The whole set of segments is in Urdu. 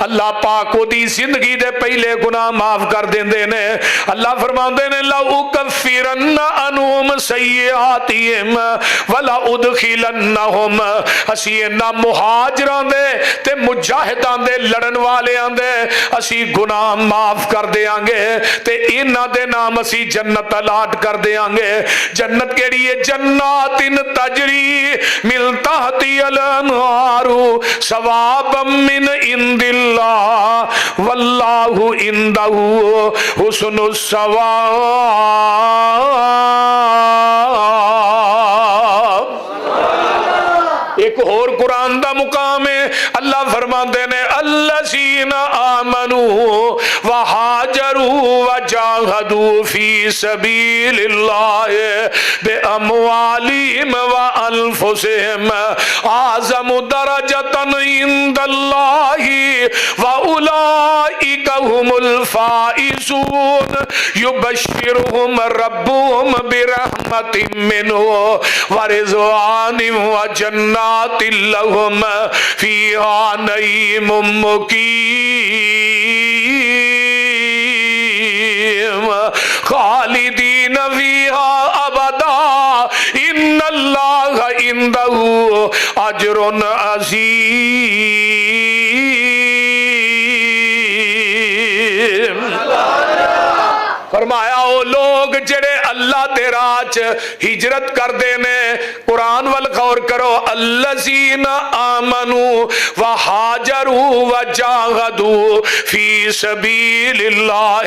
اللہ پاک دی زندگی دے پہلے گناہ معاف کر دیندے نے اللہ فرماندے نے لا اکفرن عنہم سیئاتہم ولا ادخلنہم اسی انہاں مہاجراں دے تے مجاہداں دے لڑن والیاں دے اسی گناہ معاف کر دیاں گے تے انہاں دے نام اسی جنت الاٹ کر دیاں گے جنت کیڑی ہے جنات تجری من تحتی الانہار ثوابا من عند اللہ واللہ عندہ حسن الثواب ایک اور قرآن دا مقام ہے اللہ فرماندے نے الذین آمنوا وہاجروا وجاہدوا فی سبیل اللہ باموالہم وانفسہم اعظم درجۃ عند اللہ واولئک هم الفائزون یبشرہم ربہم برحمت منہ ورضوان وجنات لهم فيها نعيم مقيم خالدين فيها أبدا إن الله عنده أجر عظيم فرمایا او لوگ جڑے اللہ دے راہ چ ہجرت کردے نے قرآن ول غور کرو الذین آمنوا وہاجروا وجاہدوا فی سبیل اللہ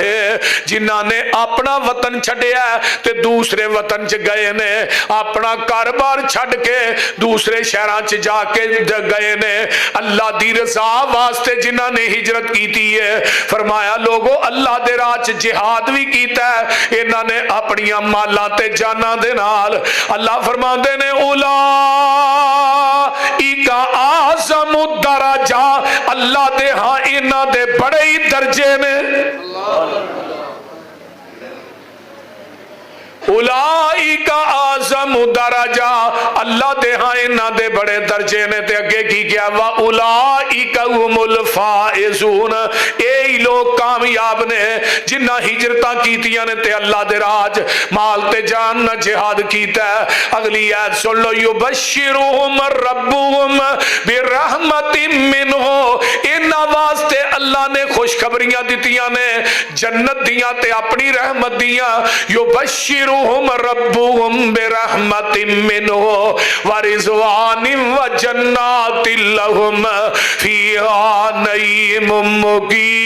جنہاں نے اپنا وطن چھڈیا تے دوسرے وطن چ گئے نے اپنا کاروبار چھڈ کے دوسرے شہراں چ جا کے گئے نے اللہ دی رضا واسطے جنہاں نے ہجرت کیتی ہے فرمایا لوگو اللہ دے راہ چ جہاد بھی کیتا ہے انہاں نے اپنیاں مالاں تے جاناں دے نال اللہ فرماندے نے اولئک اعظم الدرجہ اللہ دے ہاں انہاں دے بڑے ہی درجے نے اولئک اعظم درجہ اللہ دے ہاں انہاں دے بڑے درجے نے تے اگے کی کیا وا اولئک هم الفائزون اے لوگ کامیاب نے جنہاں ہجرتاں کیتیاں نے تے اللہ دے راج مال تے جان نہ جہاد کیتا ہے اگلی آیت سن لو یبشرہم ربہم برحمت منہ انہاں واسطے اللہ نے خوشخبریاں دتیاں نے جنت دیاں تے اپنی رحمت دیاں یبشرہم ربہم برحمت منہ ورضوان وجنات لہم فیہا نعیم مقیم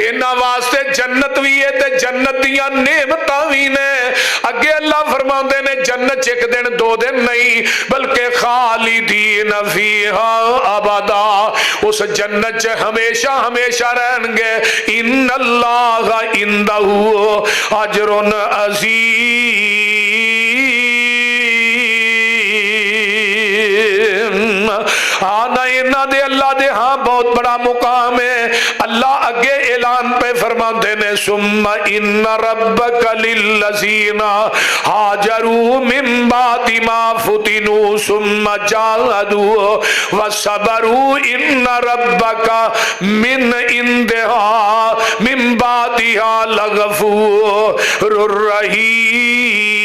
انہاں واسطے جنت بھی ہے تے جنت دیاں نعمتاں بھی نے اگے اللہ فرماندے نے جنت ایک دن دو دن نہیں بلکہ خالدین فیہا ابدا اس جنت چ ہمیشہ ہمیشہ رہن گے ان اللہ عندہ اجر عظیم آنا انہاں دے اللہ دے ہاں بہت بڑا مقام ہے اللہ اگے اعلان پہ فرماندے نے ثم ان ربک للذین ہاجروا من بعد ما فتنوا ثم جاہدوا وصبروا ان ربک من عندها من بعدها لغفور رحیم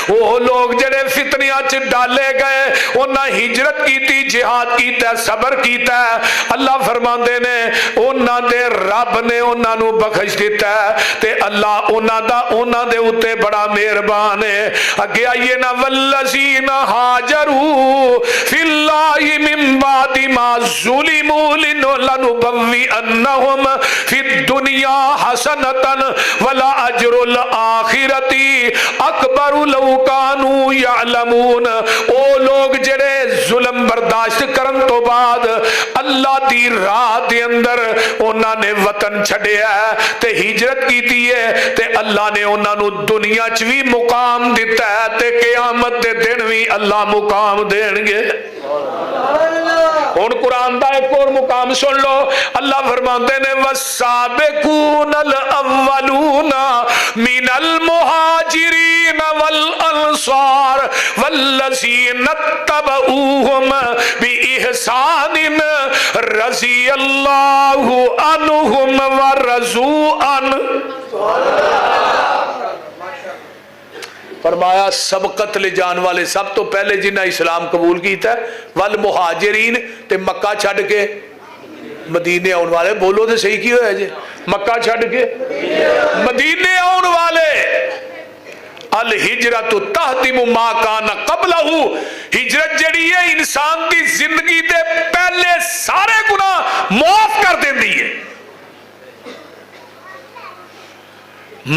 وہ لوگ جڑے فتنیاں چ ڈالے گئے انہاں ہجرت کیتی جہاد کیتا صبر کیتا اللہ فرماندے نے انہاں دے رب نے انہاں نو بخش دیتا تے اللہ انہاں دے اوتے بڑا مہربان ہے اگے آئیے نا والذین ہاجروا فی اللہ من بعد ما ظلموا لنبوئنہم فی الدنیا حسنۃ ولاجر الآخرۃ اکبر لو کانوا یعلمون او لوگ جڑے ظلم برداشت کرن تو بعد اللہ دی راہ دے اندر انہاں نے وطن چھڈیا تے ہجرت کیتی ہے تے اللہ نے انہاں نو دنیا چ بھی مقام دیتا ہے تے قیامت دے دن بھی اللہ مقام دین گے ہن قرآن دا ایک اور مقام سن لو، اللہ فرماتے نے والسابقون الاولون من المہاجرین والانصار والذین اتبعوہم بإحسان رضی اللہ عنہم ورضوا عنہ۔ فرمایا سبقت لے جان والے سب تو پہلے جنہیں اسلام قبول کیتا ہے، والمہاجرین تے مکہ چھڑ کے مدینے آن والے، بولو تو صحیح کی ہوئے جی، مکہ چھڑ کے مدینے آن والے، الہجرت تہدم ما کان قبلہ، ہجرت جڑی ہے انسان دی زندگی دے پہلے سارے گناہ معاف کر دین دی ہے۔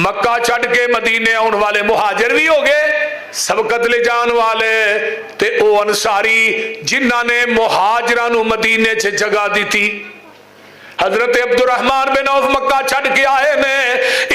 مکہ چھڑ کے مدینے آن والے مہاجر بھی ہو گئے، سبقت لے جان والے تے او انصاری جنہاں نے مہاجرانو مدینے چھے جگہ دی تھی۔ حضرت عبد الرحمن بن عوف مکہ چھڑ کے آئے نے،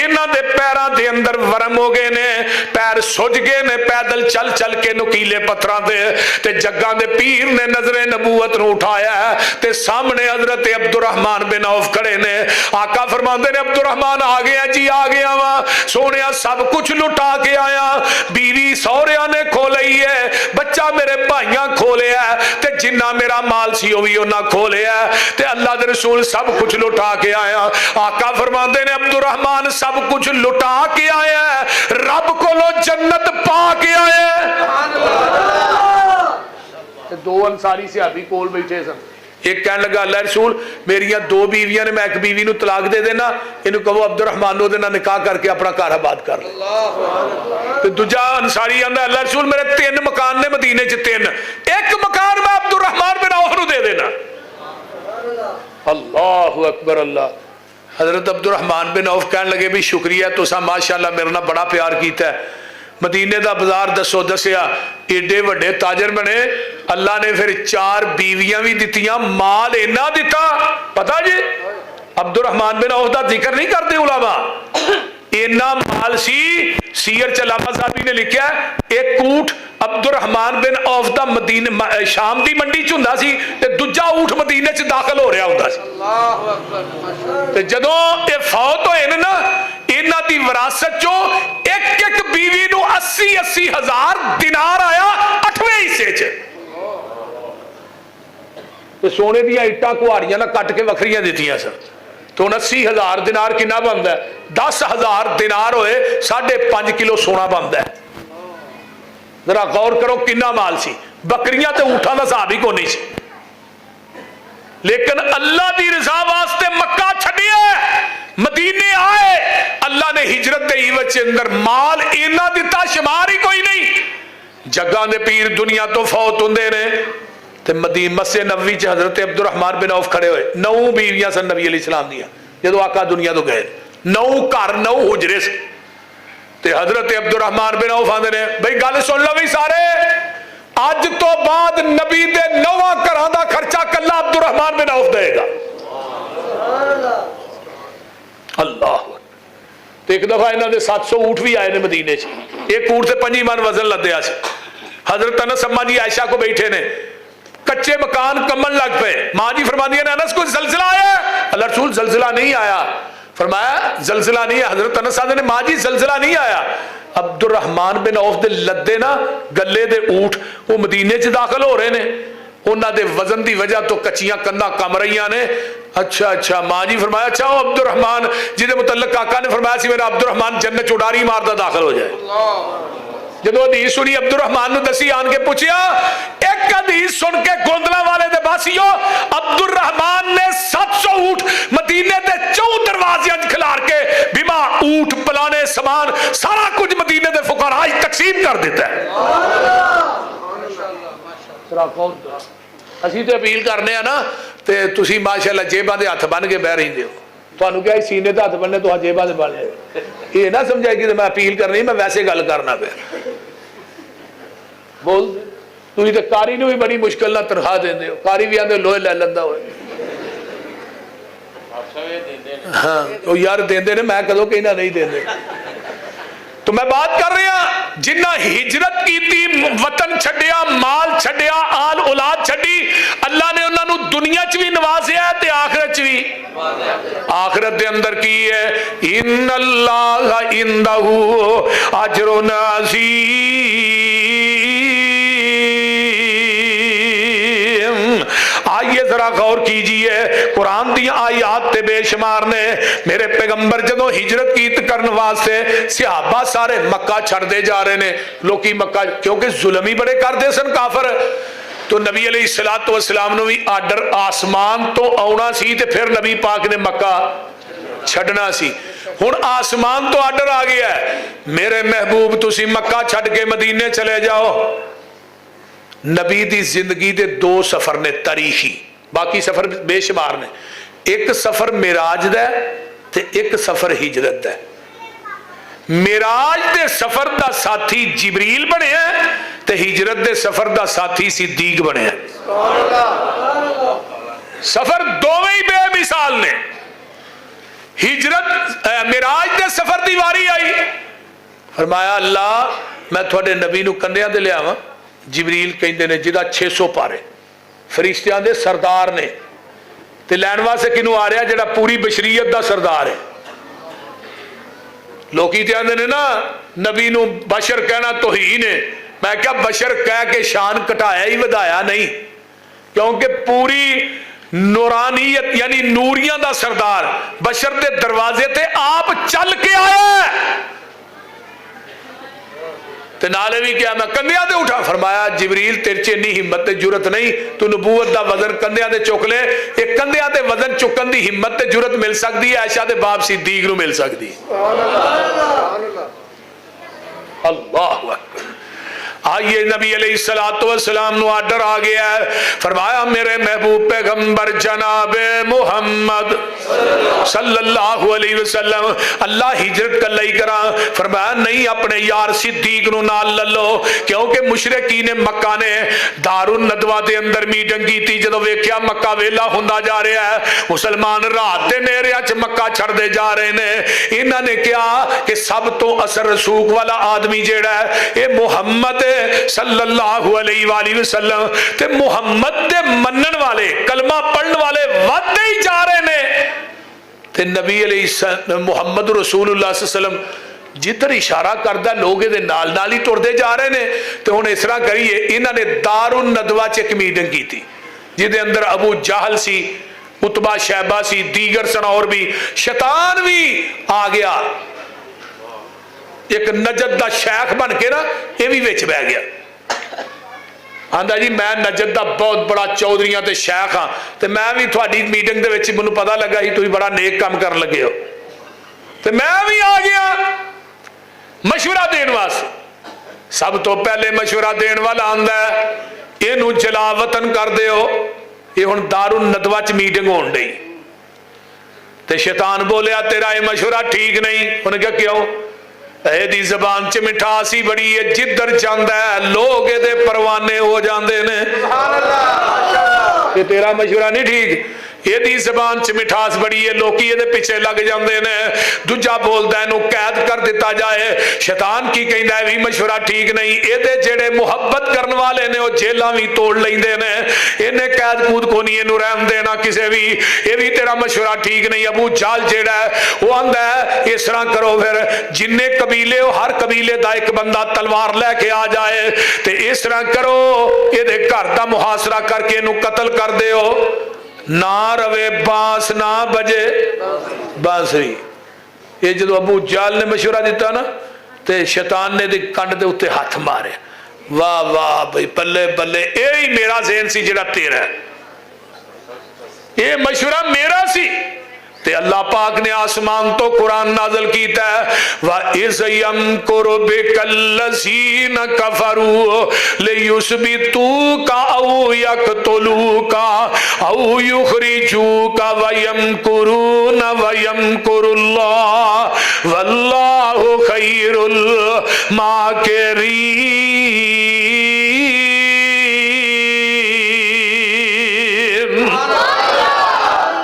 انہاں دے پیران دے اندر ورم ہو گئے نے، پیر سج گئے نے پیدل چل چل کے نکیلے پتھراں دے، تے جگہ دے پیر نے نظر نبوت نو اٹھایا ہے تے سامنے حضرت عبد الرحمن بن عوف کھڑے نے۔ آقا فرماندے نے عبد الرحمن آ گیا جی، آ گیا وا سونیا، سب کچھ لٹا کے آیا، بیوی سوریاں نے کھو لئی ہے، بچہ میرے بھائیاں کھو لیا ہے، تے جنہ میرا مال سی وہ بھی انہاں کھو لیا ہے، تے اللہ دے رسول سب کچھ لٹا کے آیا۔ آقا فرماندے نے عبد الرحمن سب کچھ لٹا کے آیا ہے، رب کو لو جنت پا کے آیا ہے۔ دو انصاری صحابی کول بیٹھے سن، ایک کہنے لگا اللہ رسول میری دو بیویاں نے، میں ایک بیوی نو طلاق دے دینا، انہوں کہو عبد الرحمن نو دینا نکاح کر کے اپنا گھر آباد کر لے۔ تو دوجا انصاری آندا اللہ رسول میرے 3 مکان نے مدینے چ، 3 ایک مکان میں عبد الرحمن بن عوف نو دے دینا۔ اللہ اکبر اللہ۔ حضرت عبد الرحمن بن عوف کہنے لگے بھی شکریہ تسا ماشاءاللہ میرے نال بڑا پیار کیتا ہے، مدینے دا بازار دسو دسیا، ایڈے وڈے تاجر بنے، اللہ نے پھر 4 بیویاں بھی دتیاں، مال اینا دیتا پتہ جی عبد الرحمن بن عوف دا ذکر نہیں کرتے علماء، اینا مال سی، سیر چلامہ صاحبی نے لکھا ہے ایک اونٹ عبد الرحمن بن عوف دا مدینہ شام دی منڈی چ ہوندا سی تے دوجا اونٹ مدینے چ داخل ہو رہا ہوندا سی، تے جدوں اے فوت ہوئے نا انہاں دی وراثت چوں ایک ایک بیوی نو 80 ہزار دینار آیا 8ویں حصے چ، تے سونے دیا اٹاں کہاڑیاں نہ کٹ کے وکھریاں دتیاں سن، تو 80 ہزار دینار کنا بنتا ہے، 10 ہزار دینار ہوئے 5.5 کلو سونا بنتا ہے۔ ذرا غور کرو کنا مال سی، بکریاں تے اونٹاں دا حساب ہی کو نہیں سی، لیکن اللہ دی رضا واسطے مکہ چھڈیا، مدینے آئے، اللہ نے ہجرت دے عوض اندر مال اینا دیتا شمار ہی کوئی نہیں۔ جگہ دے پیر دنیا تو فوت ہوندے نے تے مدینہ مسجد نبوی چ حضرت عبد الرحمن بن عوف کھڑے ہوئے، 9 بیویاں سن نبی علیہ السلام دیا جدو آقا دنیا تو گئے، 9 گھر 9 حجرے سے، تے حضرت عبد الرحمن بن عوف آندے نے بھئی گل سن لو بھی سارے، اج تو بعد نبی دے 9 گھراں دا خرچہ کلا عبد الرحمن بن عوف دے گا۔ اللہ تے ایک دفعہ انہاں دے 700 اونٹ بھی آئے نے مدینے چ، ایک اونٹ تے 5 من وزن لدیا سی۔ حضرت انس اماں جی عائشہ کو بیٹھے نے، کچے مکان کمن لگ پے، ماں جی فرماتی ہیں انس کو زلزلہ آیا، اللہ رسول زلزلہ نہیں آیا، فرمایا زلزلہ نہیں ہے، حضرت انس آدھے نے ماں جی زلزلہ نہیں آیا۔ عبد الرحمن بن عوف دے لدے نا گلے دے اونٹ وہ مدینے چ داخل ہو رہے نے، انہاں دے وزن دی وجہ تو کچیاں کندھاں کم رہیاں نے۔ اچھا ماں جی فرمایا اچھا وہ عبد الرحمن جہدے متعلق آقا نے فرمایا سی میرا عبد الرحمن جنت چ اڈاری ماردا داخل ہو جائے۔ جدو حدیث سنی عبد الرحمن نے دسی آن کے پوچھیا، ایک حدیث سن کے گوندلا والے دے باسیو عبد الرحمن نے 700 اونٹ مدینے دے 4 دروازے کھلار کے بما اونٹ پلانے سامان سارا کچھ مدینے دے فقراء تقسیم کر دیتا ہے۔ اسی تے اپیل کرنے ہیں نا تے تسی ماشاءاللہ جیباں دے ہاتھ بن کے بہ رہندے ہو، تانوں کیا سینے تے ہاتھ بننے تو جیباں دے بن جائے، یہ نہ سمجھائے کہ میں اپیل کرنی، میں ویسے گل کرنا پیا بول تھی تے کاری نو بھی بڑی مشکل نہ تنخواہ دیندے ہو، کاری بھی آندے لوہے لے لیندا ہوئے، ہاں وہ یار دیندے نے، میں کدوں کہنا نہیں دیندے، تو میں بات کر رہا جنہ ہجرت کی تھی، وطن چھڈیا، مال چھڈیا، آل اولاد چھڈی، اللہ نے انہوں نے دنیا چ بھی نوازیا ہے تے آخرت چ بھی۔ آخرت دے اندر کی ہے ان اللہ عندہ اجر عظیم۔ آئیے ذرا غور کیجئے، قرآن دی آیات تے بے شمار نے۔ میرے پیغمبر جدوں ہجرت کی کرن واسطے صحابہ سارے مکہ چھڑ دے جا رہے نے، لوکی مکہ کیونکہ ظلم ہی بڑے کر دے سن کافر، تو نبی علیہ السلام نے بھی آرڈر آسمان تو آنا سی تے پھر نبی پاک نے مکہ چھڑنا سی۔ ہن آسمان تو آرڈر آ گیا ہے، میرے محبوب تسی مکہ چھڑ کے مدینے چلے جاؤ۔ نبی دی زندگی دے دو سفر نے تاریخی، باقی سفر بے شمار نے، ایک سفر معراج دا تے ایک سفر ہجرت دا۔ معراج دے سفر دا ساتھی جبریل بنے ہیں تے ہجرت دے سفر دا ساتھی صدیق بنے ہیں۔ سفر دوویں ہی بے مثال نے۔ ہجرت معراج دے سفر دی واری آئی، فرمایا اللہ میں تھوڑے نبی نو کندیاں دے لے آواں، جبریل کہندے نے جدا 600 پارے، فرشتیاں دے سردار نے، تے لین واسطے کنوں آ رہا جڑا پوری بشریت دا سردار ہے۔ لوکی تے آندے نے نا نبی نو بشر کہنا توہین ہے، میں کیا بشر کہہ کے شان کٹایا ہی ودایا نہیں، کیونکہ پوری نورانیت یعنی نوریاں دا سردار بشر دے دروازے تے آپ چل کے آیا ہے۔ تے نالے بھی کیا میں کندھیاں دے اٹھا، فرمایا جبریل تیرے چ اتنی ہمت تے جرت نہیں، تو نبوت دا وزن کندھیاں دے چک لے، ایک کندھیاں دے وزن چکن دی ہمت تے جرت مل سکتی ہے عائشہ دے باپ صدیق نو مل سکتی۔ اللہ اکبر۔ آئیے نبی علیہ السلام نو آرڈر آ گیا ہے، فرمایا میرے محبوب پیغمبر جناب محمد صلی اللہ علیہ وسلم اللہ ہجرت کر لئی کرا، فرمایا نہیں اپنے یار صدیق نو نال للو، کیونکہ مشرکین مکہ نے دار الندوہ دے اندر میٹنگ کی تھی، جدو ویکھیا مکہ ویلا ہوندا جا رہا ہے، مسلمان رات دے نیرے چ مکہ چھڑ دے جا رہے نے، انہاں نے کیا کہ سب تو اثر رسوخ والا آدمی جیڑا ہے اے محمد صلی اللہ علیہ وآلہ وسلم، تے محمد دے منن والے کلمہ پڑھن والے ودے ہی جا رہے نے، تے نبی علیہ السلام محمد رسول اللہ صلی اللہ علیہ وسلم جدھر اشارہ کردہ لوگ دے نال نال ہی ٹردے جا رہے نے۔ تے ہن اس طرح کریے، انہاں نے دار الندوہ چ ایک میٹنگ کی تھی جدے اندر ابو جہل سی، عتبہ شیبہ سی، دیگر سن اور بھی، شیطان بھی آ گیا، ایک نجد دا شیخ بن کے نا یہ بھی وچ بہ گیا، آندا جی میں نجد دا بہت بڑا چودھریاں تے شیخ ہاں، تے میں بھی تھوڑی میٹنگ دے وچ مینوں پتہ لگا ہی تسی بڑا نیک کام کر لگے ہو، تے میں بھی آ گیا مشورہ دین واسطے۔ سب تو پہلے مشورہ دین والا آندا ہے اینو جلا وطن کر دیو، یہ ہن دار الندوہ چ میٹنگ ہون ڈئی، تے شیطان بولیا تیرا یہ مشورہ ٹھیک نہیں، انہوں نے کہا کیوں؟ اے دی زبان چ مٹھاسی بڑی ہے، جدھر جاندا ہے لوگ دے پروانے ہو جاندے نے، کہ تیرا مشورہ نہیں ٹھیک، یہ دی زبان چ مٹھاس بڑی ہے، لوکی یہ دے پیچھے لگ جاندے نے، دوجا بولدا ہے نو قید کر دیتا جائے، شیطان کی کہندا ہے بھی مشورہ ٹھیک نہیں، یہ دے جڑے محبت کرن والے نے وہ جیلاں بھی توڑ لیندے نے، انہیں قید کود کو نہیں اینو رحم دینا کسے بھی، یہ بھی تیرا مشورہ ٹھیک نہیں۔ ابو جہل جیڑا ہے وہ آندا ہے اس طرح کرو پھر جننے قبیلے ہو ہر قبیلے دا ایک بندہ تلوار لے کے آ جائے، تے اس طرح کرو یہ دے گھر دا محاصرہ کر کے انو قتل کر دیو، نہ روے باس نہ بجے بانسری۔ یہ جدو ابو جہل نے مشورہ دیتا نا تے شیطان نے دی کنڈ دے اتے ہاتھ مارے، واہ واہ بھئی بلے بلے، یہی میرا ذہن سی جڑا تیرا ہے، یہ مشورہ میرا سی، تے اللہ پاک نے آسمان تو قرآن نازل کیتا ہے وَإِذْ يَمْكُرُ بِكَ الَّذِينَ كَفَرُوا لِيُثْبِتُوكَ أَوْ يَقْتُلُوكَ أَوْ يُخْرِجُوكَ وَيَمْكُرُونَ وَيَمْكُرُ اللَّهُ وَاللَّهُ خَيْرُ الْمَاكِرِينَ۔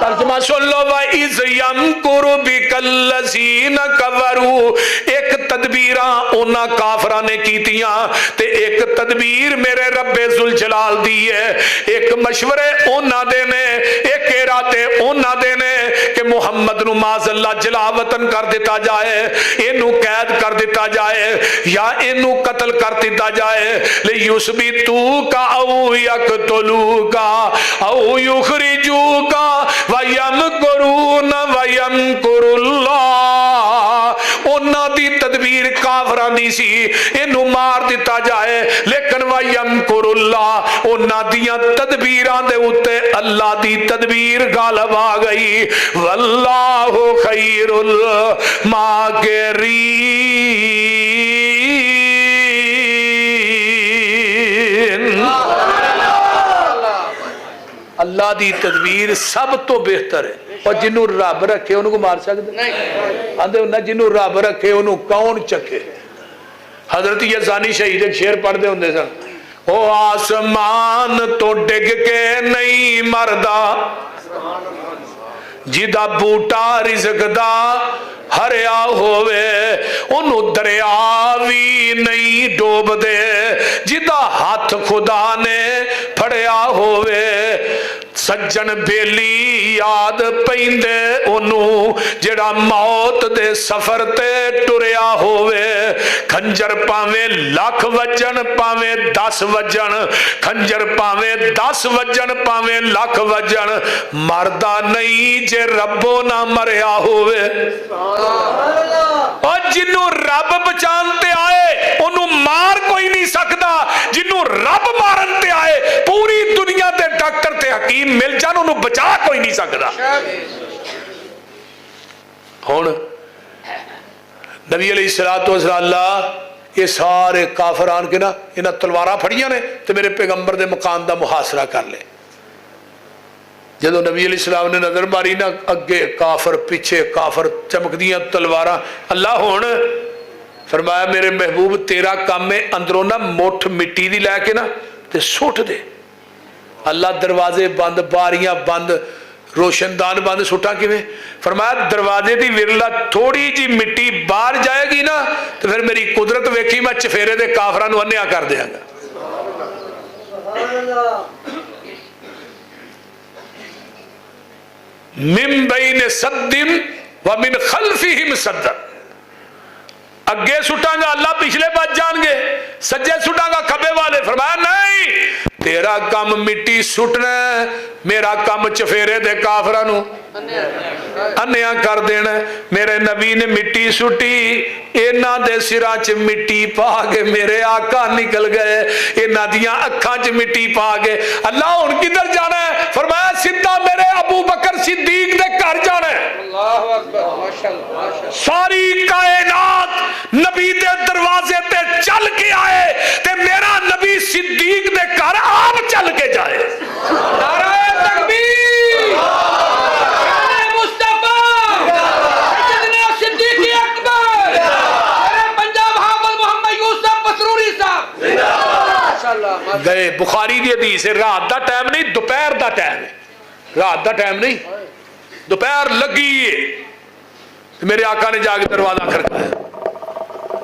ترجمہ سن لو وَإِذْ يَمْكُرُ بِكَ الَّذِينَ كَفَرُوا، ایک تدبیراں انہاں کافراں نے کیتیاں تے ایک تدبیر میرے رب ذوالجلال دی ہے، ایک مشورے انہاں دے نے، ایک ارادے انہاں دے نے کہ محمد نو معاذ اللہ جلا وطن کر دیتا جائے، اینو قید کر دیتا جائے یا اینو قتل کر دیتا جائے، لیثبتوک او یقتلوک او یخرجوک ویمکرون ویمکر اللہ۔ انہاں دی تدبیر کافراں دی سی اینو مار دیتا جائے، لیکن ویمکر اللہ انہاں دیاں تدبیراں دے اوتے اللہ دی تدبیر غالب آ گئی۔ واللہ خیر الماکرین، اللہ دی تدبیر سب تو بہتر ہے، اور جنہوں رب رکھے انہوں کو مار سکتے آندے انہوں جنہوں رب رکھے انہوں کون چکے۔ حضرت یزانی شہید ایک شعر پڑھ دے ہوندے سن، او آسمان تو ڈگ کے نہیں مردا جدا بوٹا رزق دا ہریا ہوئے، انہوں دریا بھی نہیں ڈوب دے جدا ہاتھ خدا نے پھڑیا ہوئے۔ سجن بیلی یاد پیندے انہوں جڑا موت دے سفر تے ٹریا ہوئے۔ کھنجر پاویں لاکھ وجن پاویں 10 وجن، کھنجر پاویں 10 وجن پاویں لاکھ وجن، مردہ نہیں جے ربو نہ مریا ہوئے۔ اور جنہوں رب بچانتے آئے انہوں مار کوئی نہیں سکتا، جنہوں رب مارنتے آئے پوری دنیا تے ڈاکٹر تے حکیم مل جان انہوں بچا کوئی نہیں سکتا۔ ہون نبی علیہ السلام اللہ یہ سارے کافران کے نا انہاں تلوارہ پھڑیاں نے تو میرے پیغمبر دے مقام دا محاصرہ کر لے۔ جدو نبی علیہ السلام نے نظر ماری نا اگے کافر پیچھے کافر چمک دیاں تلوارہ، اللہ ہون فرمایا میرے محبوب تیرا کام میں اندروں نا موٹھ مٹی دی لے کے نا تے سوٹ دے۔ اللہ دروازے بند، باریاں بند، روشن دان بند، سٹا کی میں فرمایا دروازے دی ورلا تھوڑی جی مٹی باہر جائے گی نا تو پھر میری قدرت ویکھی میں چفیرے دے کافران ونیا کر دیا گا۔ من بین صدم ومن خلفہم صدم، اگے سٹاں گا اللہ پچھلے بچ جان گے، سجے سٹاں گا کھبے والے۔ فرمایا نہیں تیرا کام مٹی سٹنا ہے، میرا کام چفیرے دے کافرانو انیا کر دینا۔ میرے نبی نے مٹی سٹی، اینا دے سراں چ مٹی پا کے میرے آقا نکل گئے، اینا دیاں اکھاں چ مٹی پا کے۔ اللہ ان کدھر جانا ہے؟ فرمایا سدھا میرے ابو بکر صدیق دے گھر جانا ہے۔ ساری کائنات نبی دے دروازے تے چل کے آئے تے میرا نبی صدیق دے گھر آپ چل کے جائے۔ نعرہ تکبیر، شان مصطفیٰ، سیدنا صدیق اکبر، میرے پنجاب حافظ محمد یوسف پسروری صاحب گئے۔ بخاری دی حدیث ہے، رات دا ٹائم نہیں دوپہر دا ٹائم ہے، رات دا ٹائم نہیں دوپہر لگی ہے، میرے آقا نے جا کے دروازہ کھڑکایا۔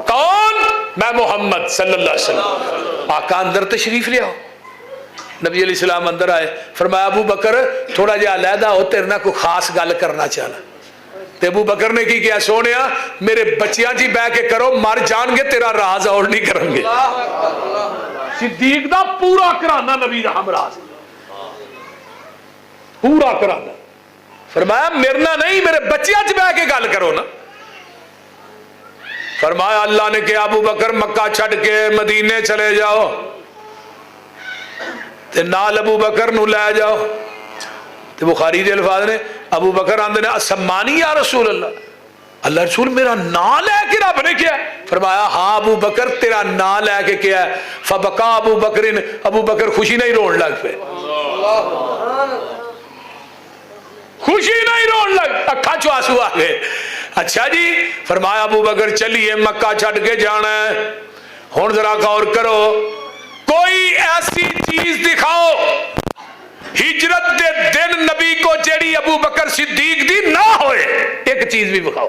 کون؟ میں محمد صلی اللہ علیہ وسلم۔ آقا اندر تشریف لے آؤ۔ نبی علیہ السلام اندر آئے، فرمایا ابو بکر تھوڑا جہا علیحدہ ہو، تیرے نہ کوئی خاص گل کرنا چاہنا۔ تے ابو بکر نے کی کیا؟ سونیا میرے بچیاں جی بہ کے کرو، مر جان گے تیرا راز اور نہیں کریں گے۔ صدیق دا پورا کرانا نبی دا ہمراہ پورا کرانا۔ فرمایا میرنا نہیں، میرے بچیاں چ بہ کے گل کرو نا۔ فرمایا اللہ نے کہ ابو بکر مکہ چھڑ کے مدینے چلے جاؤ تے نال ابو بکر نو لے جاؤ۔ تے بخاری دے الفاظ نے ابو بکر آندے نے اسمانی یا رسول اللہ، اللہ رسول میرا نام لے کے رب نے کیا؟ فرمایا ہاں ابو بکر تیرا نام لے کے کیا ہے۔ فبکا ابو بکر، ابو بکر خوشی نہیں رون لگ پہ، خوشی نہیں رون لگ، اکھا چو آنسو آ گئے۔ اچھا جی، فرمایا ابو بکر چلیے مکہ چھڑ کے جانا ہے۔ ہن ذرا غور کرو، کوئی ایسی چیز دکھاؤ ہجرت دے دن نبی کو جیڑی ابو بکر صدیق دی نہ ہوئے، ایک چیز بھی دکھاؤ۔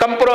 ਕੰਪਰੋ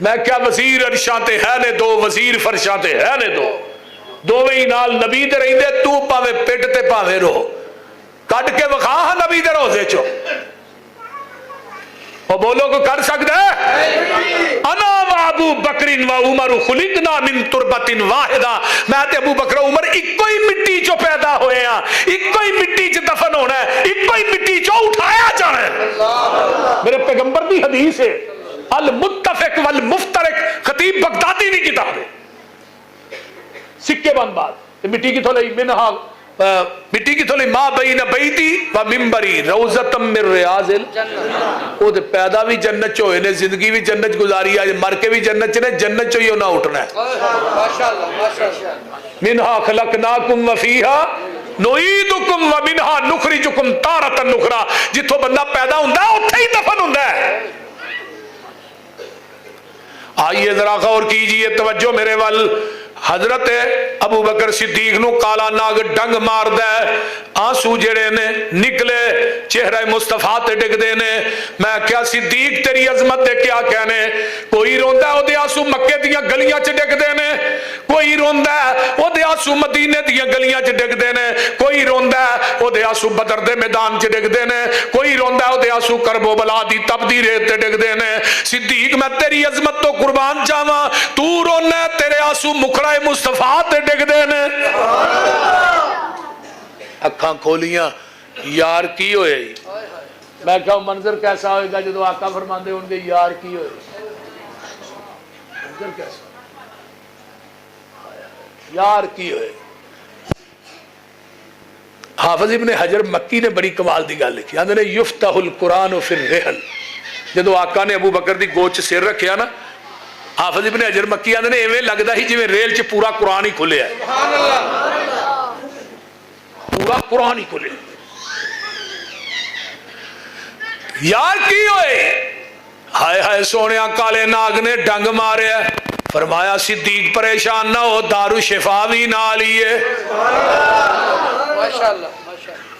میں کیا وزیر عرشاں تے ہے نے دو وزیر فرشاں تے ہے نے دو دوویں ہی نال نبی دے رہندے تو پاوے پٹ تے پاوے رو کٹ کے وکھا ہاں نبی دے روزے چو وہ بولو کو کر سکتا ہے انا و ابو بکر و عمر خلقنا من تربت واحدہ میں تے ابو بکر عمر ایک ہی مٹی چو پیدا ہوئے ہیں ایک ہی مٹی چ دفن ہونا ہے ایک ہی مٹی چو اٹھایا جانا ہے میرے پیغمبر دی حدیث ہے المتفق والمفترق خطیب بغدادی دی کتاب ہے سکے بند بات مٹی کی تھوڑی منہا مٹی کی تھوڑی ماں بین بیتی و ممبری روزتم من ریاض الجنہ وہ دے پیدا بھی جنت چو انہیں زندگی بھی جنت گزاری آج مر کے بھی جنت چنے جنت چو یہ نہ اٹھنا ہے منہا خلقناکم و فیہا نعیدکم و منہا نخرجکم تارتا نخرا جتھو بندہ پیدا ہوندہ ہے اتھے ہی دفن ہوندہ ہے آئیے ذرا غور کیجئے توجہ میرے وال حضرت ابو بکر صدیق نو کالا ناگ ڈنگ مار دے آنسو جڑے نے نکلے چہرہ مصطفیٰ تے ڈگ دے نے میں کیا صدیق تیری عظمت دے کیا کہنے کوئی روندہ ہے او دے آنسو مکے دیاں گلیاں چ ڈگ دے نے کوئی روندہ ہے او دے آنسو مدینے دیاں گلیاں چ ڈگ دے نے کوئی روندہ ہے او دے آنسو بدر دے میدان چ ڈگ دے نے کوئی روندہ ہے او دے آنسو کرب و بلا دی تب دی ریت تے ڈگ دے نے صدیق میں تیری عظمت تو قربان جاواں تو رونا تیرے آنسو مکھڑا مصطفیٰ تے ڈگ دے نے اکھاں کھولیاں یار کی ہوئے میں کہا منظر کیسا ہوئے گا جدو آقا فرماندے ان کے یار کی ہوئے منظر کیسا یار کی ہوئے حافظ ابن حجر مکی نے بڑی کمال دی گل لکھی آندے نے یفتح القرآن فی الرحل جدو آقا نے ابو بکر دی گوچ سر رکھیا نا حافظ ابن حجر مکی آندے نے ایویں لگدا ہی جویں ریل چ پورا قرآن ہی کھلیا ہے پورا قرآن ہی کھلیا یار کی ہوئے ہائے ہائے سونیا کالے ناگ نے ڈنگ مارے فرمایا صدیق پریشان نہ ہو دارو شفا بھی نہ لیے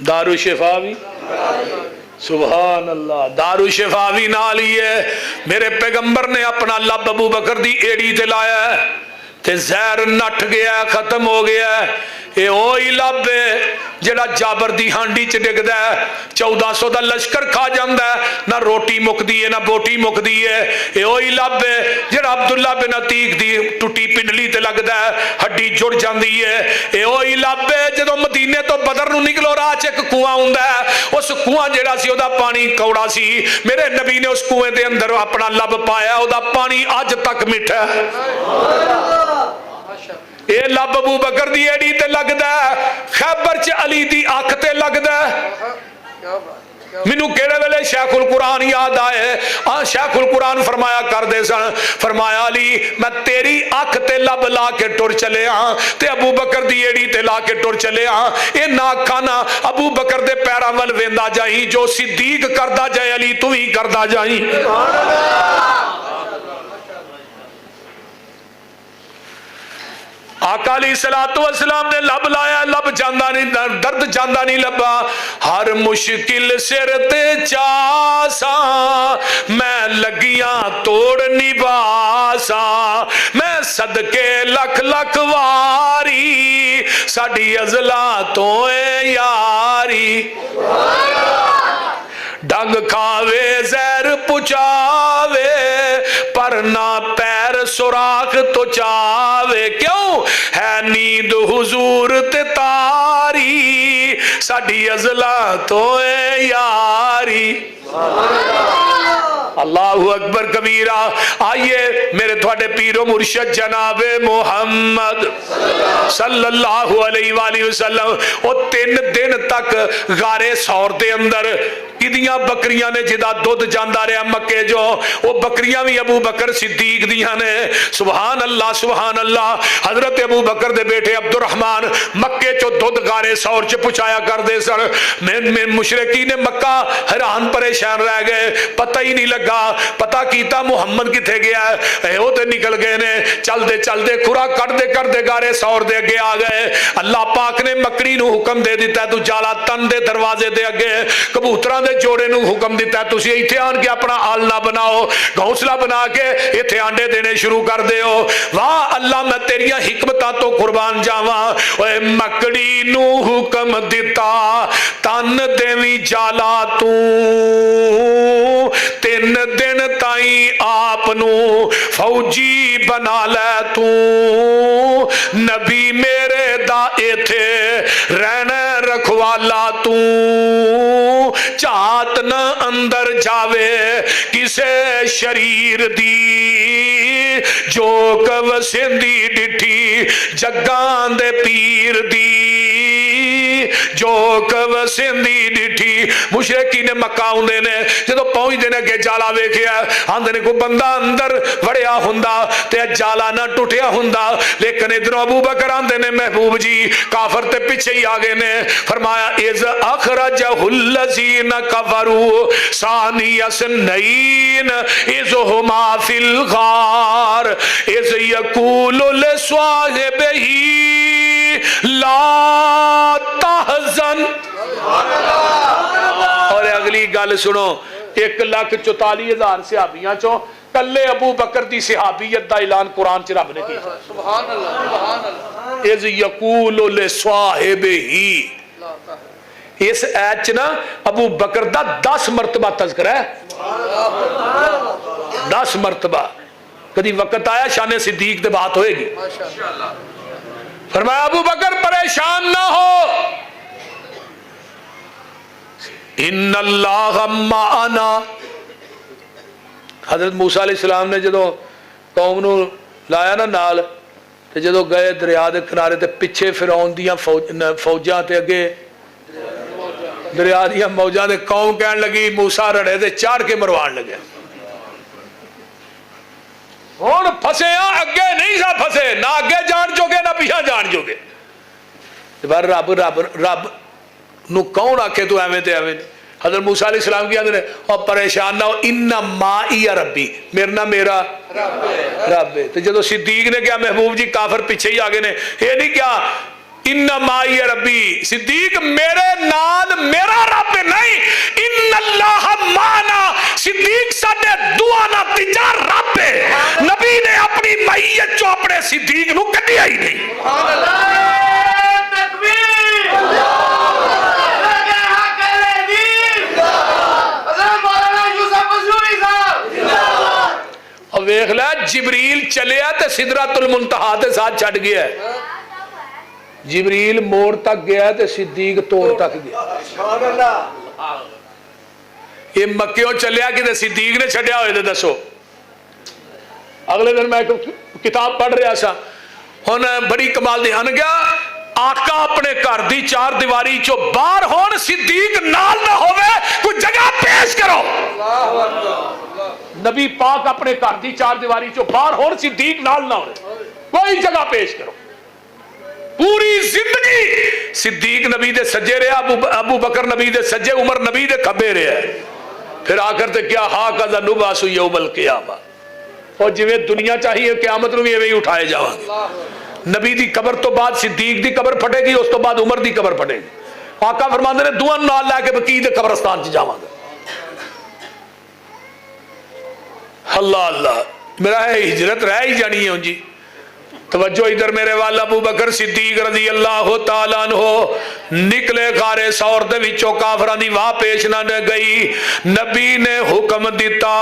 دارو شفا بھی سبحان اللہ دارو شفا بھی نہ لیے میرے پیغمبر نے اپنا لب ابو بکر دی ایڑی تے لایا ہے تے زہر نٹ گیا ختم ہو گیا اے اوہی لب جڑا جابر دی ہانڈی چ ڈگدا ہے 1400 دا لشکر کھا جاندا ہے نہ روٹی مکدی ہے نہ بوٹی مکدی ہے اے اوہی لب جڑا عبداللہ بن عتیق دی ٹوٹی پنڈلی تے لگدا ہے ہڈی جڑ جاندی ہے اے اوہی لب جدوں مدینے تو بدر نو نکلو راہ چ ایک کنواں ہوندا ہے اس کنواں جڑا سی او دا پانی کوڑا سی میرے نبی نے اس کنویں دے اندر اپنا لب پایا او دا پانی اج تک میٹھا ہے اے لب ابو بکر دی ایڑی تے لگدا ہے خیبر چ علی دی اکھ تے لگدا ہے مینوں کیڑے ویلے شیخ القرآن یاد آئے شیخ القرآن فرمایا کر دے سن فرمایا علی میں تیری اکھ تے لب لا کے ٹر چلے ہاں تے ابو بکر دی ایڑی تے لا کے ٹر چلے ہاں اے نا کھانا ابو بکر دے پیراں ول ویندا جائیں جو صدیق کردا جائے علی تو ہی کردا جائیں آقا علیہ السلام نے لب لایا لب جاندہ نہیں درد جاندہ نہیں لبا ہر مشکل سر تے چاسا میں لگیاں توڑ نباسا میں صدقے لکھ لکھ واری ساڑی ازلا تو اے یاری ڈنگ کھاوے زہر پچاوے پر نہ پیر سوراخ تو چاوے کیوں ہے نیند حضور تے تاری ساڑی ازلا تو اے یاری اللہ اکبر کبیرہ آئیے میرے تھوڑے پیر و مرشد جناب محمد صلی اللہ علیہ وآلہ وسلم وہ 3 دن تک غارے سور دے اندر کدیاں بکریاں نے جدا دودھ جاندہ رہا مکے جو وہ بکریاں بھی ابو بکر صدیق دیاں نے سبحان اللہ حضرت ابو بکر دے بیٹے عبد الرحمن مکے چو دودھ غارے سور چ پچایا کر دے سر میں مشرقین مکہ حیران پریشان رہ گئے پتہ ہی نہیں لگا پتہ کیتا محمد کتھے گیا ہے وہ تے نکل گئے نے چل دے کھرا کر دے غارے سور دے اگے آ گئے اللہ پاک نے مکڑی نو حکم دے دیتا ہے تو جالا تن دے دروازے دے اگے کبوتراں دے جوڑے نو حکم دیتا ہے تسی ایتھے آن کے اپنا آلنا بناؤ, گھونسلہ بنا کے ایتھے آنڈے دینے شروع کر دے ہو. واہ اللہ میں تیریاں حکمتاں تو قربان جاواں. اوے مکڑی نو حکم دیتا تن دیویں جالا تو 3 دن تائیں آپ نو فوجی بنا لے تو. نبی میرے دا ایتھے رہنا رکھوالا تو, چات نہ اندر جاوے کسے شریر دی, جو وسندی ڈٹھی جگان دے پیر دی, جو وسندی ڈٹھی. مشرکی نے مکہ ہوندے نے جدو پہنچ دے نے کہ جالا ویکھیا آندے نے کوئی بندہ اندر وڑیا ہوندا تے جالا نہ ٹوٹیا ہوندا, لیکن ادھر ابو بکر آندے نے محبوب جی کافر تے پیچھے ہی آگے نے فرمایا اذ اخرجہ الذین کفروا ثانی اثنین اذ ہما فی الغار اذ یقول لصاحبہ لا تحزن. اور اگلی گل سنو, 1,44,000 صحابیاں چوں کلے ابو بکر دی صحابیت دا اعلان قرآن چ رب نے کیتا. سبحان اللہ سبحان اللہ. اذ یقول لصاحبہ, اس ایت چ نا ابو بکر دا 10 مرتبہ تذکرہ ہے, 10 مرتبہ. کدی وقت آیا شان صدیق دے بات ہوئے گی. فرمایا ابو بکر پریشان نہ ہو, ان اللہ معنا. حضرت موسیٰ علیہ السلام نے جدو قوم نو لایا نا نال تے جدو گئے دریا دے کنارے تے پیچھے فرعون دیاں فوجاں تے اگے دریا دیاں موجاں دے قوم کہن لگی موسیٰ رڑے تے چاڑ کے مروان لگے. ہون پھسے ہاں اگے نہیں سا پھسے, نہ اگے جان چوگے نہ پیچھے جان چوگے. رب رب رب نو کون آکھے تو ایویں تے ایویں. حضرت موسیٰ علیہ السلام کی آدھے اور پریشان نہ ہو, ان مائی ربی, میرا میرا رب ہے. تو جدو صدیق نے کیا محبوب جی کافر پیچھے ہی آگے نے یہ نہیں کیا ان مائی ربی, صدیق میرے نال میرا رب نہیں, ان اللہ مانا, صدیق ساڈے دعا نا تیجا رب ہے. نبی نے اپنی معیت چو اپنے صدیق نو کڈیا ہی نہیں. سبحان اللہ تکبیر, اور ویکھ لے جبریل چلیا تے سدرۃ المنتہا تے ساتھ چھڈ گیا ہے. جبریل موڑ تک گیا تے صدیق توڑ تک گیا. سبحان اللہ. یہ مکیوں چلیا کہ صدیق نے چھڈیا ہوئے تے دسو. اگلے دن میں کتاب پڑھ رہا سا, ہن بڑی کمال دی ان گیا آقا اپنے گھر دی 4 دیواری چو باہر ہون, صدیق نال نہ ہوئے, کوئی جگہ پیش کرو. نبی پاک اپنے گھر دی 4 دیواری چو باہر ہون, صدیق نال نہ ہوئے, کوئی جگہ پیش کرو. پوری زندگی صدیق نبی دے سجے رہا, ابو بکر نبی دے سجے, عمر نبی دے کھبے رہا. پھر آ کر تے کیا ہاکذا نبعث یوم القیامہ, اور جویں دنیا چاہیے قیامت نو بھی ایویں ہی اٹھائے جاواں گے. نبی دی قبر تو بعد صدیق دی قبر پھٹے گی, اس تو بعد عمر دی قبر پھٹے گی. آقا فرماندے نے دعا نال لے کے بقیع دے قبرستان چ جاواں گا. اللہ اللہ, میرا ہے ہجرت رہ ہی جانی ہے جی. توجہ ادھر میرے والا. ابو بکر صدیق رضی اللہ تعالیٰ عنہ نکلے غار ثور دے وچوں, کافراں دی واہ پیش نہ گئی. نبی نے حکم دیتا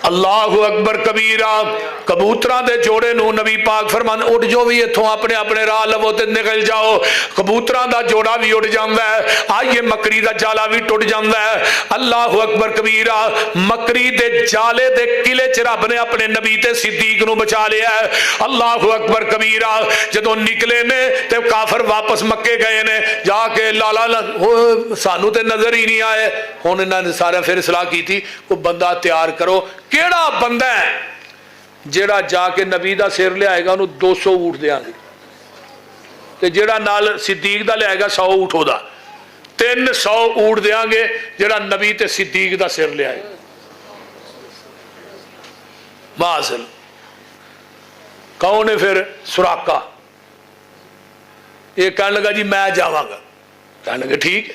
اللہ اکبر کبیرہ, کبوتراں دے جوڑے نو نبی پاک فرمان اٹھ جو بھی اتھوں اپنے اپنے راہ لو تے نکل جاؤ. کبوتراں دا جوڑا بھی اٹھ جاندا ہے, آئیے مکری دا جالا بھی ٹوٹ جاندا ہے. اللہ اکبر کبیرہ. مکری دے جالے دے قلعے چ رب نے اپنے نبی تے صدیق نو بچا لیا ہے. اللہ اکبر کبیرہ. جدوں نکلے نے تے کافر واپس مکے گئے نے, جا کے لالا سانو تے نظر ہی نہیں آئے. ہن انہاں نے سارا پھر اصلاح کی تھی, کوئی بندہ تیار کرو. کیڑا بندہ ہے جیڑا جا کے نبی دا سر لے آئے گا انہوں 200 اونٹ دیاں گے, تے جیڑا نال صدیق دا لے آئے گا 100 اونٹ ہو دا, 300 اونٹ دیاں گے جیڑا نبی تے صدیق دا سر لے آئے گا. معاذل. کون ہے پھر؟ سراقہ. یہ کہنے لگا جی میں جاواں گا. کہنے لگا ٹھیک ہے,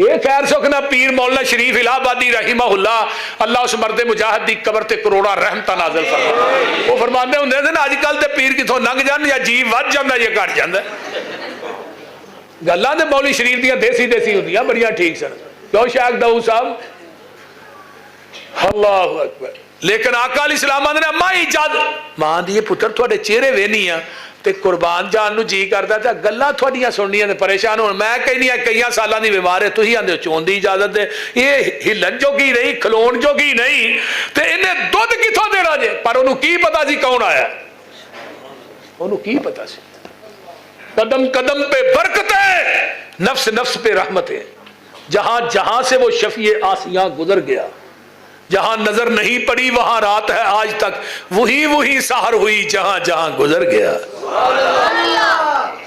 یہ خیر سکھنا پیر مولانا شریف الہ آبادی رحمہ اللہ، اللہ اس مرد مجاہد دی قبر تے کروڑا رحمتہ نازل فرما. وہ فرماندے ہوندے نے اج کل تے پیر کتھوں لنگ جان یا جی ود جاندا یا گھٹ جاندا. گلاں تے مولوی شریف دیاں دیسی دیسی ہوندیاں بڑیاں ٹھیک سن. کیوں شیخ داؤد صاحب اللہ اکبر. لیکن آقا علیہ السلام آندے نے ماں اجازت ماں دی پتر تھوڑے چہرے وینی آ تے قربان جان نو جی کردا تے گلاں تھوڑیاں سننیاں تے پریشان ہون. میں کہنی کئی سالاں دی بیمار ہے تسی آندے چون دی اجازت ہے. یہ ہلن جوگی نہیں کھلون جوگی نہیں تے انہیں دودھ کتھوں دینا جے. پر انہوں کی پتا سی کون آیا، انہوں کی پتا سی. قدم قدم پہ برکت ہے، نفس نفس پہ رحمت ہے. جہاں جہاں سے وہ شفیع آسیاں گزر گیا، جہاں نظر نہیں پڑی وہاں رات ہے آج تک، وہی وہی سحر ہوئی جہاں جہاں گزر گیا.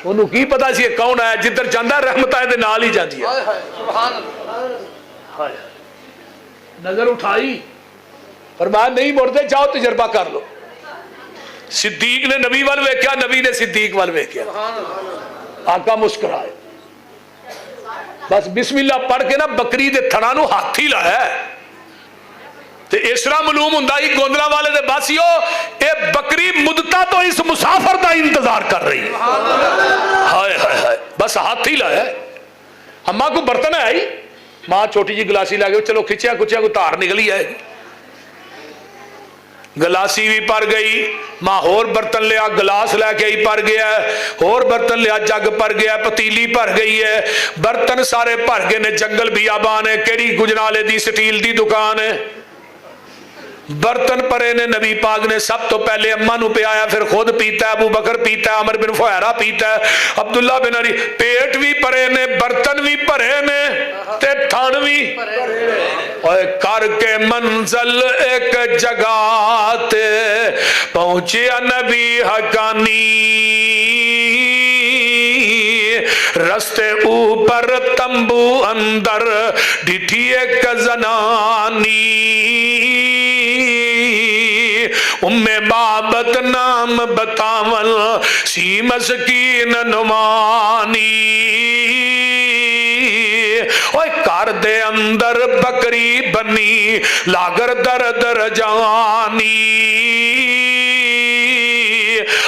انہوں کی پتا سی کون آیا. جدھر جاندہ رحمت آئے دے نال ہی جاندی ہے. نظر اٹھائی فرمایا نہیں مڑتے، جاؤ تجربہ کر لو. صدیق نے نبی وال ویکھیا، نبی نے صدیق وال ویکھیا. آقا مسکرائے، بس بسم اللہ پڑھ کے نا بکری دے تھنا نو ہاتھ ہی لایا ہے. تے اس طرح معلوم ہوندا ہی گوندلا والے دے باسیو اے بکری مدتا تو اس مسافر دا انتظار کر رہی ہے. ہائے ہائے ہائے، بس ہاتھ ہی لایا ہے. اماں کو برتن ہے ہی، ماں چھوٹی جی گلاسی لا کے چلو کھچیا کچیا کو تار نکلی ہے. گلاسی بھی پر گئی، ماں اور برتن لیا، گلاس لے کے ہی پر گیا ہے، اور برتن لیا، جگ پر گیا، پتیلی پر گئی ہے، برتن سارے پر گئے نے. جنگل بھی آبان ہے، کیڑی گجرالے دی سٹیل دی دکان ہے. برتن پرے نے. نبی پاک نے سب تو پہلے اماں نو پیا، پھر خود پیتا ہے، ابو بکر پیتا ہے، عمر بن فہیرہ پیتا ہے، عبداللہ بن علی. پیٹ بھی پرے نے، برتن بھی پرے نے، تے تھن بھی کر کے منزل ایک جگہ تے پہنچیا نبی حقانی. رستے اوپر تمبو اندر ڈٹھی ایک زنانی. ام بابت نام بتاول سی مسکین نمانی. اوے کار دے اندر بکری بنی لاگر در در جانی.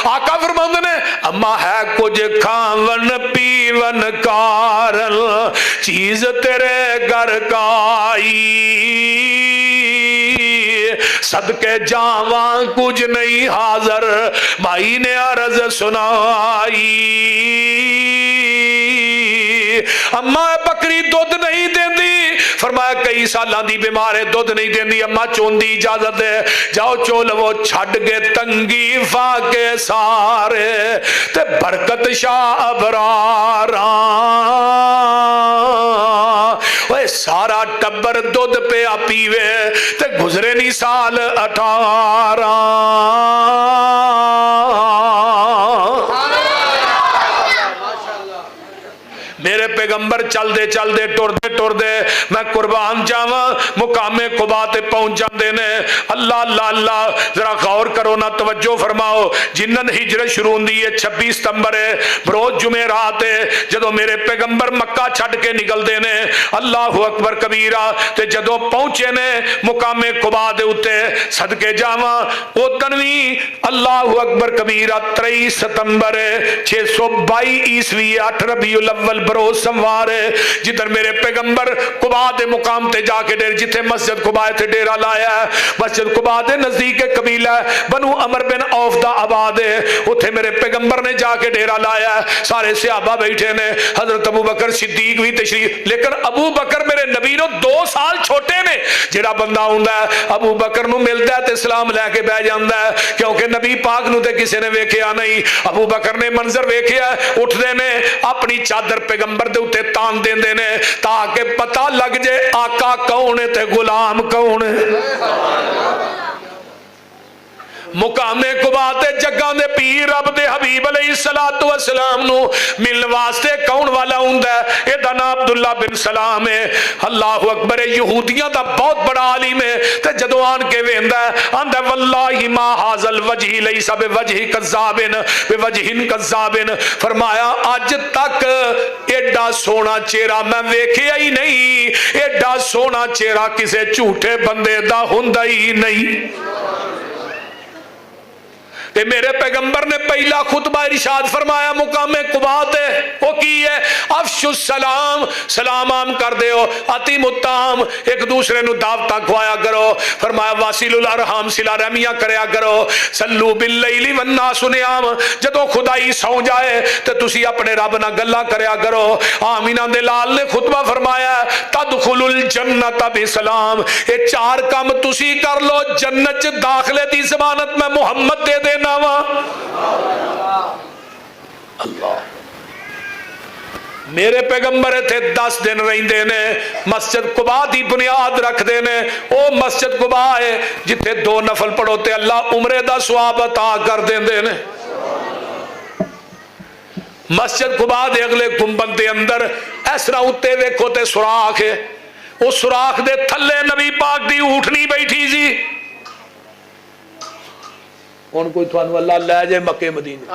آقا فرماندے نے اما ہے کچھ کھاون پیون کارل چیز تیرے گھر کائی. صدقے جاواں کچھ نہیں حاضر مائی نے عرض سنائی. اماں بکری دودھ نہیں دیندی، فرمایا کئی سالاں دی بیمار ہے دودھ نہیں دیندی. اماں چون دی اجازت ہے، جاؤ چول وہ چھڑ گے تنگی فا کے سارے تے برکت شاہ ابراراں. وہ سارا ٹبر دودھ پہ پیوے تے گزرے نہیں سال 18. میرے پیغمبر چل دے ٹر دے میں قربان جاواں مقام قبا تے پہنچ جاندے نے. اللہ اللہ اللہ، ذرا غور کرو نا، توجہ فرماؤ. جنن ہجرت شروع ہوندی ہے 26 ستمبر ہے، بروز جمعرات ہے، جدو میرے پیغمبر مکہ چھڈ کے نکلدے نے. اللہ اکبر کبیرہ. تے جدو پہنچے نے مقام قبا دے اوتے صدقے جاواں اودن وی اللہ اکبر کبیرہ 23 ستمبر 622 عیسوی 8 ربیع الاول بروز سموار ہے، جدھر میرے پیغمبر قبا دے مقام تے جا کے جتھے مسجد قبا تے ڈیرا لایا ہے. مسجد قبا دے نزدیک قبیلہ بنو عمر بن عوف دا آباد ہے، اتھے میرے پیغمبر نے جا کے ڈیرا لایا ہے. سارے صحابہ بیٹھے نے، حضرت ابو بکر صدیق بھی تشریف. لیکن ابو بکر میرے نبی نو 2 سال چھوٹے نے. جڑا بندہ ہوندا ہے ابو بکر نو ملدا ہے تے سلام لے کے بیٹھ جاندا ہے، کیونکہ نبی پاک نو تے کسے نے ویکھیا نہیں. ابو بکر نے منظر ویکھیا، اٹھدے نے اپنی چادر پیغمبر دے اوتے تان دیندے نے تاکہ پتہ لگ جے آقا کون ہے تے غلام کون ہے. مقام قبا تے جگاں دے پیر رب دے حبیب علیہ السلام نو ملن واسطے کون والا ہوندا ہے؟ اے دا نام عبداللہ بن سلام ہے. اللہ اکبر. یہودیاں دا بہت بڑا عالم ہے تے جدو آن کے ویندا ہے آندا واللہ ما حاضل وجہ لیس بوجہ کذابن بوجہ کذابن، فرمایا اج تک ایڈا سونا چہرہ میں ویکھیا ہی نہیں، ایڈا سونا چہرہ کسے جھوٹے بندے دا ہوندا ہی نہیں۔ تے میرے پیغمبر نے پہلا خطبہ ارشاد فرمایا مقام قباء تے وہ کی ہے افشو السلام، سلام عام کر دیو، اتیم الطعام، ایک دوسرے نو دعوتاں کھوایا کرو، فرمایا واصل الارحام، صلہ رحمیاں کریا کرو، صلو باللیل والناس نیام، جدو خدائی سو جائے تے تسی اپنے رب نہ گلاں کریا کرو۔ آمینہ دے لال نے خطبہ فرمایا تدخل الجنت بسلام، یہ چار کام تسی کر لو جنت داخلے دی ضمانت میں محمد دے دینا وا۔ اللہ میرے پیغمبر تھے 10 دن رہندے نے، مسجد قباء دی بنیاد رکھ دے نے، او مسجد قباء ہے جتھے 2 نفل پڑھو تے اللہ عمرے دا ثواب عطا کر دیندے نے۔ مسجد قباء دے اگلے گنبد دے اندر اس طرح اتے ویکھو تے سوراخ ہے، اس سوراخ دے تھلے نبی پاک دی اونٹنی بیٹھی سی۔ ہن کوئی تھانوں اللہ لے جائے مکے مدینے،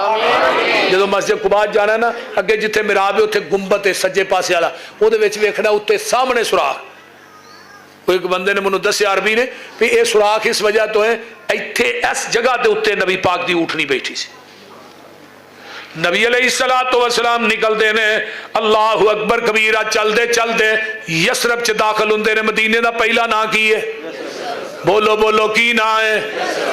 جدو مسجد قباء جانا ہے نا، اگے جتھے محراب ہے اوتھے گنبد ہے سجے پاسے والا، او دے وچ ویکھنا اوتے سامنے سوراخ۔ کوئی ایک بندے نے مینوں دسیا عربی نے کہ اے سوراخ اس وجہ تو ہے ایتھے اس جگہ دے اوتے نبی پاک دی اونٹنی بیٹھی سی۔ نبی علیہ السلام نکل دے نے، اللہ اکبر کبیرہ، چل دے چل دے یسرب چ داخل ہوندے نے۔ مدینے دا پہلا نا کی ہے؟ بولو بولو کی نا ہے؟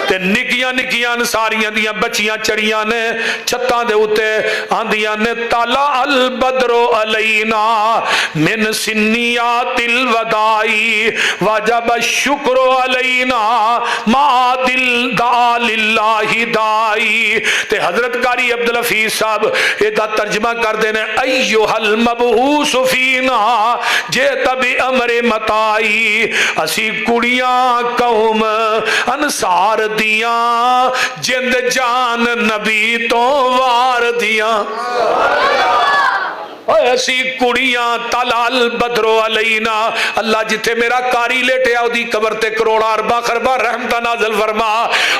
تے نکیاں نکیاں انصاریاں دیاں بچیاں چڑیاں نے چھتاں دے اوتے آندیاں نے طلع البدر علینا من سنیات الودائی وجب الشکر علینا ما دل دعا للہ دائی۔ تے حضرت قاری عبدالحفیظ صاحب یہ ترجمہ کر دینے ایوہ المبعوث فینا جیت بامر متائی، اسی کڑیاں قوم انصار دیاں جند جان نبی تو وار دیاں، ایسی کڑیاں طلع البدر علینا، اللہ جتھے میرا قاری لیٹیا دی قبر تے کروڑا اربا خربا رحمتہ نازل فرما۔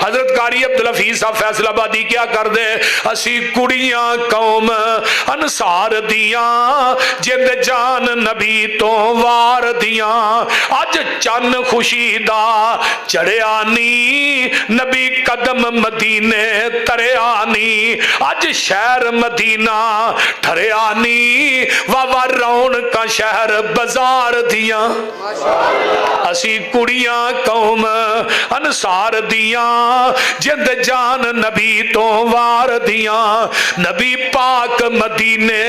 حضرت قاری عبدالحفیظ صاحب فیصل آبادی کیا کر دے اسی کڑیاں قوم انصار دیاں جند جان نبی تو وار دیاں، اج چن خوشی دا چڑھیا نی نبی قدم مدینے تریا نی، اج شہر مدینہ ٹھریا نی واہ رون کا شہر بازار دیاں، اسی کڑیاں قوم انصار دیاں جند جان نبی تو وار دیاں، نبی پاک مدینے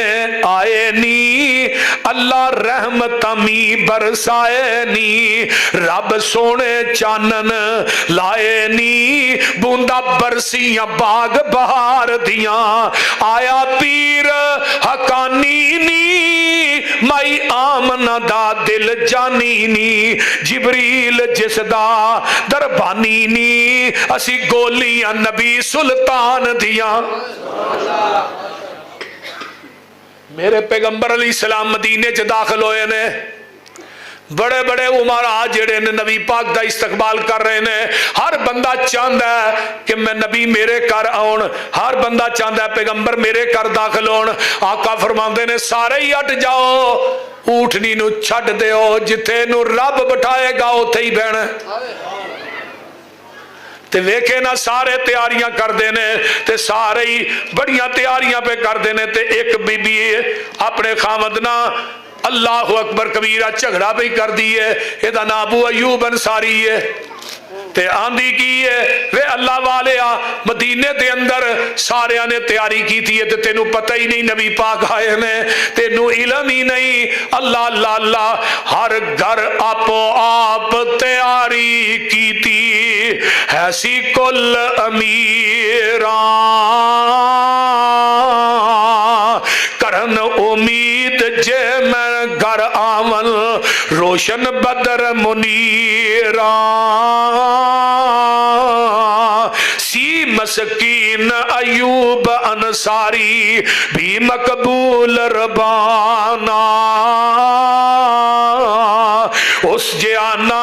آئے نی اللہ رحمت می برسائے نی، رب سونے چانن لائے نی بوندا برسیاں باغ بہار دیاں، آیا پیر حقانی نی مائی آمنہ دا دل جانی نی، جبریل جس دا دربانی نی اسی گولیاں نبی سلطان دیاں۔ میرے پیغمبر علیہ السلام مدینے چ داخل ہوئے نے، بڑے بڑے عمرا جڑے نے نبی پاک دا استقبال کر رہے نے، ہر بندہ چاہتا ہے کہ میں نبی میرے گھر آن، ہر بندہ چاہتا ہے پیغمبر میرے گھر داخل ہون۔ آقا فرماندے نے سارے ہی ہٹ جاؤ، اونٹنی نو چھڈ دیو، جتھے نو رب بٹھائے گا اوتھے ہی بہنا۔ تے ویکھے نا سارے تیاریاں کر دینے، تے سارے ہی بڑیاں تیاریاں پہ کر دینے، تے ایک بی بی اپنے خامد نہ اللہ اکبر کبیرہ جھگڑا بھی کر دی ہے، یہ دا نام ابو ایوب انصاری ہے، تے آندھی کی ہے وے اللہ والے مدینے دے اندر سارے نے تیاری کی تھی ہے، تے تینوں پتہ ہی نہیں نبی پاک آئے نے، تینوں علم ہی نہیں۔ اللہ اللہ اللہ، ہر گھر آپ آپ تیاری کی تھی، ایسی کل امیران کرن امید جے میں گھر آمن روشن بدر منیران، سی مسکین ایوب انصاری بھی مقبول ربانا، اس جانا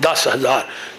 10,000।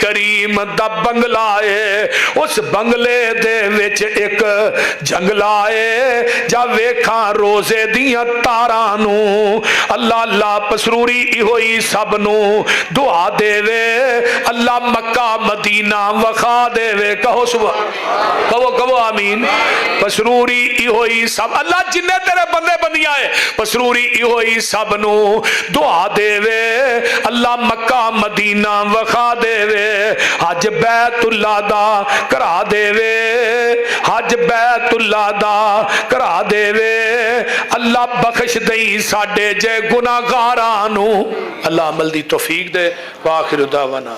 کریم دا بنگلہ ہے، اس بنگلے دے وچ ایک جنگلہ ہے، جا ویکھاں روزے دیاں تارانو اللہ اللہ پسروری ہوئی سب نو دعا دے وے، اللہ مکہ مدینہ وخا دے وے، کہو سبحان، کہو آمین۔ پسروری ہوئی سب اللہ جنہیں تیرے بندے بندیاں ہے، پسروری ہوئی سب نو دعا دے وے، اللہ مکہ مدینہ وخا دے وے، حج بیت اللہ دا کرا دے وے، حج بیت اللہ دا کرا دے وے، اللہ بخش دئی ساڈے جے گناہگارانو، اللہ عمل دی توفیق دے، وآخر دعوانا۔